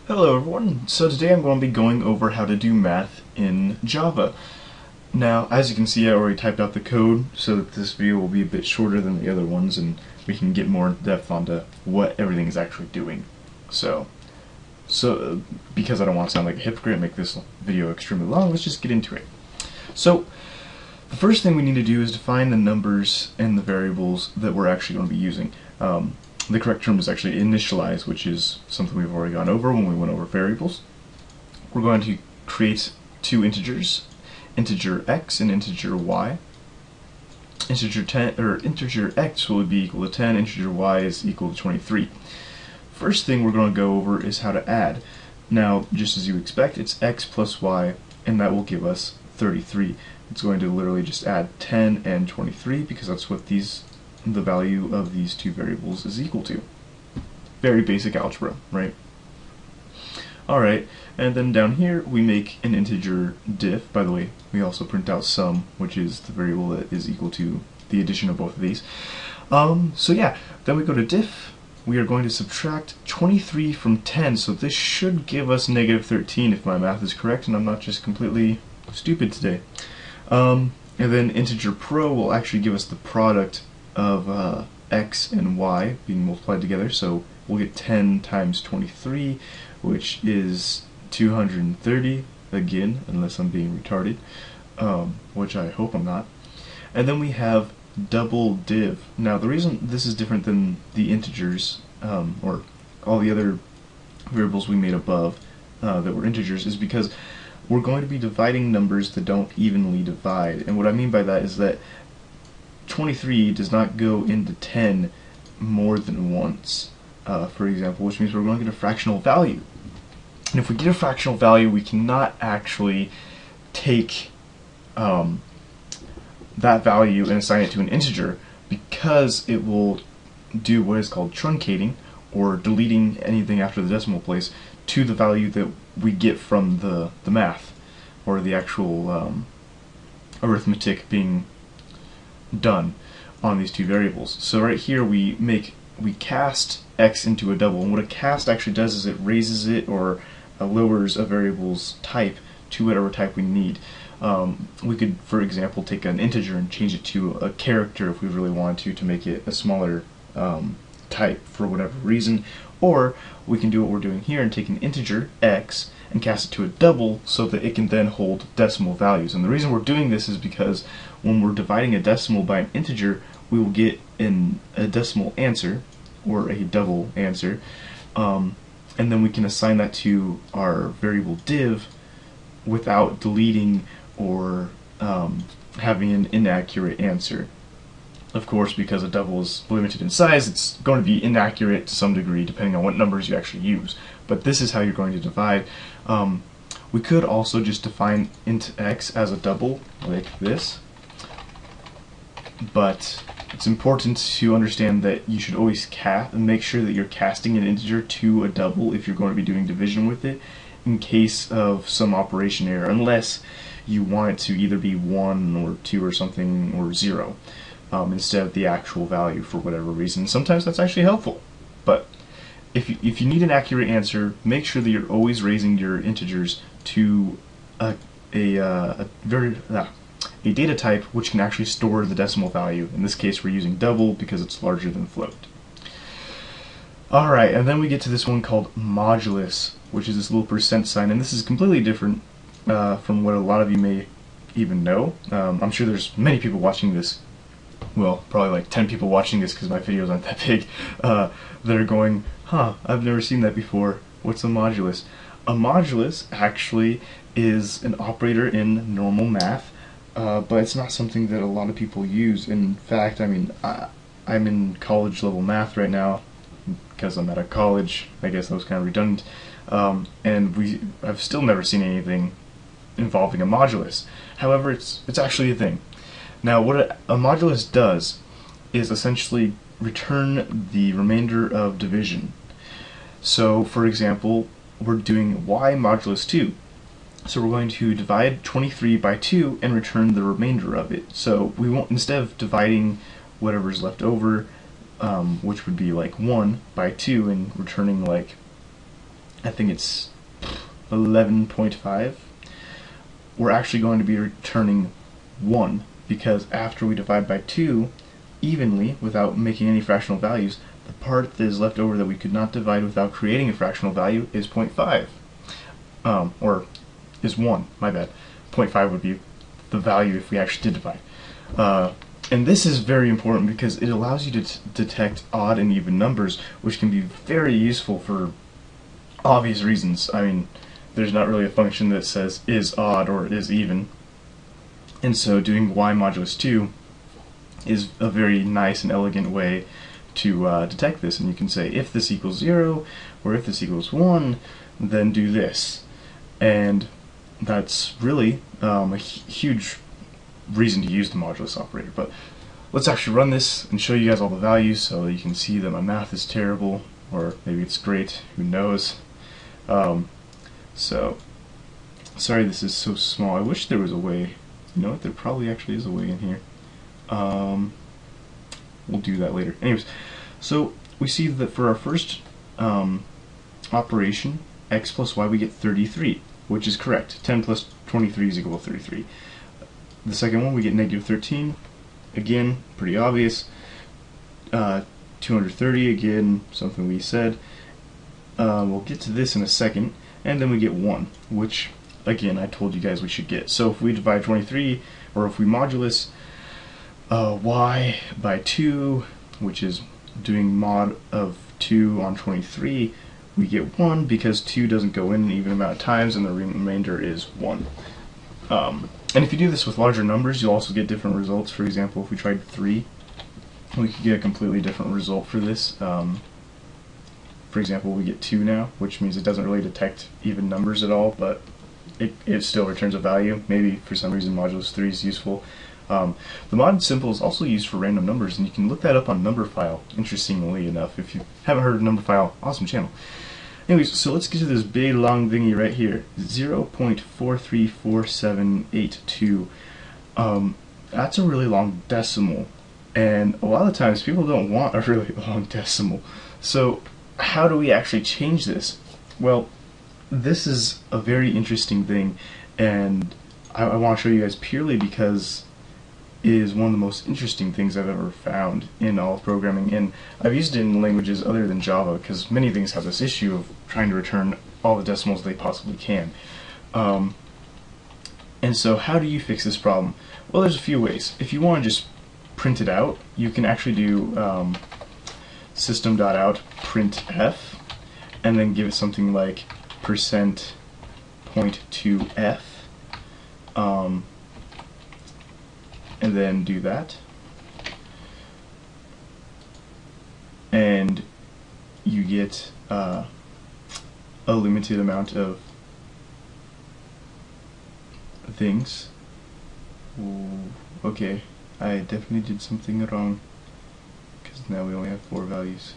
Hello everyone, so today I'm going to be going over how to do math in Java. Now, as you can see, I already typed out the code so that this video will be a bit shorter than the other ones and we can get more in depth onto what everything is actually doing. So because I don't want to sound like a hypocrite and make this video extremely long, let's just get into it. So, the first thing we need to do is define the numbers and the variables that we're actually going to be using. The correct term is actually initialize, which is something we've already gone over when we went over variables. We're going to create two integers, integer x and integer y. Integer x will be equal to 10, integer y is equal to 23. First thing we're going to go over is how to add. Now, just as you expect, it's x plus y, and that will give us 33. It's going to literally just add 10 and 23 because that's what the value of these two variables is equal to. Very basic algebra, right? Alright, and then down here we make an integer diff. By the way, we also print out sum, which is the variable that is equal to the addition of both of these. So yeah, then we go to diff. We are going to subtract 23 from 10, so this should give us negative 13 if my math is correct and I'm not just completely stupid today. And then integer pro will actually give us the product of x and y being multiplied together, so we'll get 10 times 23, which is 230, again, unless I'm being retarded, which I hope I'm not. And then we have double div. Now the reason this is different than the integers, or all the other variables we made above that were integers, is because we're going to be dividing numbers that don't evenly divide. And what I mean by that is that 23 does not go into 10 more than once, for example, which means we're going to get a fractional value. And if we get a fractional value, we cannot actually take that value and assign it to an integer, because it will do what is called truncating, or deleting anything after the decimal place, to the value that we get from the math, or the actual arithmetic being done on these two variables. So right here we cast x into a double, and what a cast actually does is it raises it or lowers a variable's type to whatever type we need. We could, for example, take an integer and change it to a character if we really wanted to make it a smaller type for whatever reason, or we can do what we're doing here and take an integer, x, and cast it to a double so that it can then hold decimal values. And the reason we're doing this is because when we're dividing a decimal by an integer, we will get a decimal answer, or a double answer, and then we can assign that to our variable div without deleting or having an inaccurate answer. Of course, because a double is limited in size, it's going to be inaccurate to some degree depending on what numbers you actually use. But this is how you're going to divide. We could also just define int x as a double, like this. But it's important to understand that you should always make sure that you're casting an integer to a double if you're going to be doing division with it, in case of some operation error, unless you want it to either be 1 or 2 or something, or 0. Instead of the actual value for whatever reason. Sometimes that's actually helpful, but if you need an accurate answer, make sure that you're always raising your integers to a data type which can actually store the decimal value. In this case, we're using double because it's larger than float. Alright, and then we get to this one called modulus, which is this little percent sign, and this is completely different from what a lot of you may even know. I'm sure there's many people watching this, well, probably like 10 people watching this because my videos aren't that big, that are going, huh, I've never seen that before. What's a modulus? A modulus actually is an operator in normal math, but it's not something that a lot of people use. In fact, I mean, I'm in college level math right now because I'm at a college. I guess that was kind of redundant. And I've still never seen anything involving a modulus. However, it's actually a thing. Now, what a modulus does is essentially return the remainder of division. So, for example, we're doing y modulus 2. So we're going to divide 23 by 2 and return the remainder of it. So we won't, instead of dividing whatever's left over, which would be like 1 by 2 and returning like I think it's 11.5, we're actually going to be returning 1, because after we divide by 2 evenly without making any fractional values, the part that is left over that we could not divide without creating a fractional value is 0.5. Or is 1, my bad. 0.5 would be the value if we actually did divide. And this is very important because it allows you to detect odd and even numbers, which can be very useful for obvious reasons. I mean, there's not really a function that says is odd or is even. And so doing y modulus 2 is a very nice and elegant way to detect this. And you can say if this equals 0 or if this equals 1, then do this. And that's really a huge reason to use the modulus operator. But let's actually run this and show you guys all the values so you can see that my math is terrible, or maybe it's great, who knows. So sorry this is so small. I wish there was a way. You know what, there probably actually is a way in here. We'll do that later. Anyways, so we see that for our first operation, x plus y, we get 33, which is correct. 10 plus 23 is equal to 33. The second one, we get negative 13. Again, pretty obvious. 230, again, something we said. We'll get to this in a second. And then we get 1, which, again, I told you guys we should get. So if we divide 23, or if we modulus y by 2, which is doing mod of 2 on 23, we get 1 because 2 doesn't go in an even amount of times, and the remainder is 1. And if you do this with larger numbers, you'll also get different results. For example, if we tried 3, we could get a completely different result for this. For example, we get 2 now, which means it doesn't really detect even numbers at all, but it still returns a value. Maybe for some reason modulus 3 is useful. The mod symbol is also used for random numbers, and you can look that up on Numberphile, interestingly enough. If you haven't heard of Numberphile, awesome channel. Anyways, so let's get to this big long thingy right here, 0.434782. That's a really long decimal, and a lot of times people don't want a really long decimal. So how do we actually change this? Well, this is a very interesting thing, and I want to show you guys purely because it is one of the most interesting things I've ever found in all of programming, and I've used it in languages other than Java because many things have this issue of trying to return all the decimals they possibly can. And so how do you fix this problem? Well, there's a few ways. If you want to just print it out, you can actually do system.out printf and then give it something like %.2f, and then do that, and you get a limited amount of things. Ooh, okay, I definitely did something wrong because now we only have 4 values.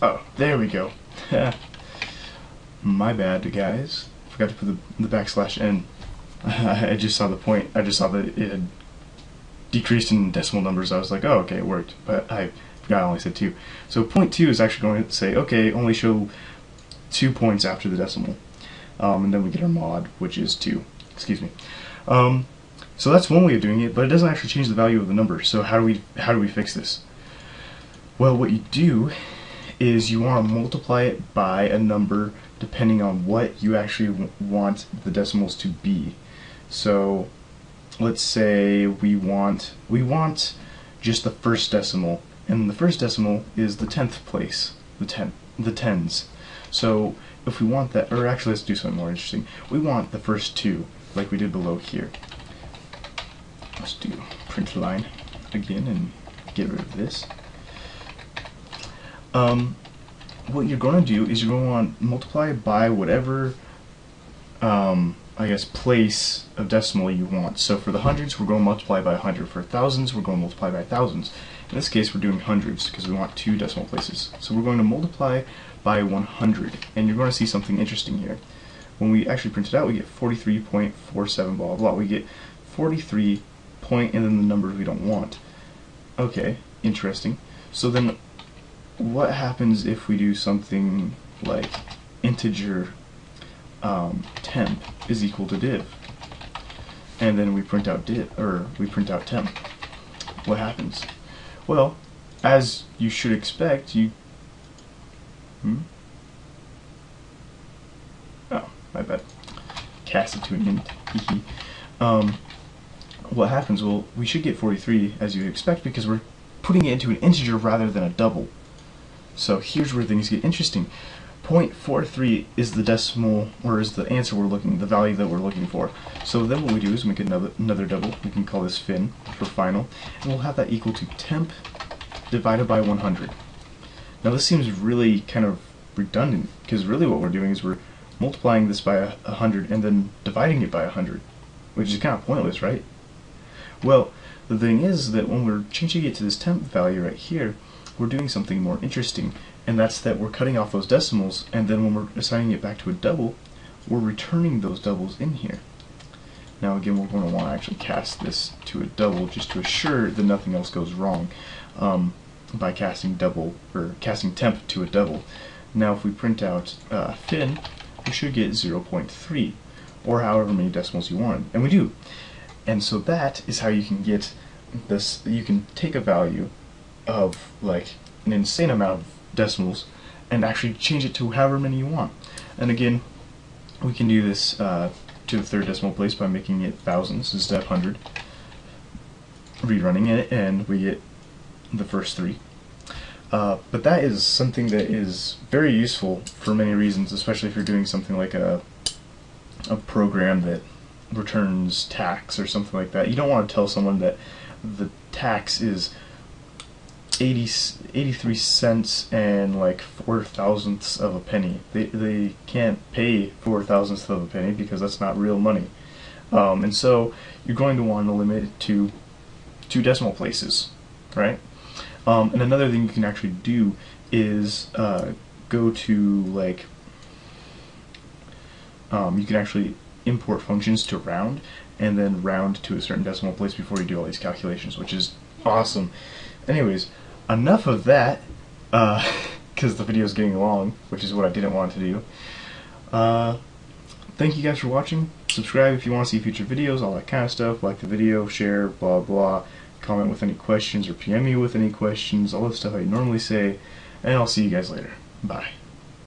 Oh, there we go. My bad, guys. Forgot to put the \n. I just saw the point. I just saw that it had decreased in decimal numbers. I was like, oh, okay, it worked. But I forgot I only said 2. So 0.2 is actually going to say, okay, only show 2 points after the decimal. And then we get our mod, which is 2. Excuse me. So that's one way of doing it, but it doesn't actually change the value of the number. So how do we fix this? Well, what you do is you want to multiply it by a number depending on what you actually want the decimals to be. So let's say we want just the first decimal, and the first decimal is the 10th place, the tens. So if we want that, or actually let's do something more interesting. We want the first 2, like we did below here. Let's do print line again and get rid of this. What you're going to do is you're going to want to multiply by whatever, I guess, place of decimal you want. So for the hundreds, we're going to multiply by 100. For thousands, we're going to multiply by thousands. In this case, we're doing hundreds because we want 2 decimal places. So we're going to multiply by 100, and you're going to see something interesting here. When we actually print it out, we get 43.47 blah blah blah. We get 43 point and then the numbers we don't want. Okay, interesting. So then what happens if we do something like integer temp is equal to div, and then we print out div, or we print out temp? What happens? Well, as you should expect, oh, my bad. Cast it to an int. What happens? Well, we should get 43 as you expect because we're putting it into an integer rather than a double. So here's where things get interesting. 0.43 is the decimal, or is the answer we're looking, the value that we're looking for. So then what we do is make another double. We can call this fin for final, and we'll have that equal to temp divided by 100. Now this seems really kind of redundant, because really what we're doing is we're multiplying this by 100 and then dividing it by 100, which is kind of pointless, right? Well, the thing is that when we're changing it to this temp value right here, we're doing something more interesting, and that's that we're cutting off those decimals, and then when we're assigning it back to a double, we're returning those doubles in here. Now again, we're going to want to actually cast this to a double just to assure that nothing else goes wrong by casting temp to a double. Now if we print out fin, we should get 0.3, or however many decimals you want, and we do. And so that is how you can get this. You can take a value of like an insane amount of decimals and actually change it to however many you want. And again, we can do this to the third decimal place by making it thousands instead of 100, rerunning it, and we get the first three. But that is something that is very useful for many reasons, especially if you're doing something like a program that returns tax or something like that. You don't want to tell someone that the tax is 83 cents and like 4/1000ths of a penny. They can't pay 4/1000ths of a penny because that's not real money. And so you're going to want to limit it to 2 decimal places, right? And another thing you can actually do is go to like you can actually import functions to round, and then round to a certain decimal place before you do all these calculations, which is awesome. Anyways, enough of that, because the video is getting long, which is what I didn't want to do. Thank you guys for watching. Subscribe if you want to see future videos, all that kind of stuff. Like the video, share, blah blah. Comment with any questions, or PM me with any questions, all the stuff I normally say, and I'll see you guys later. Bye.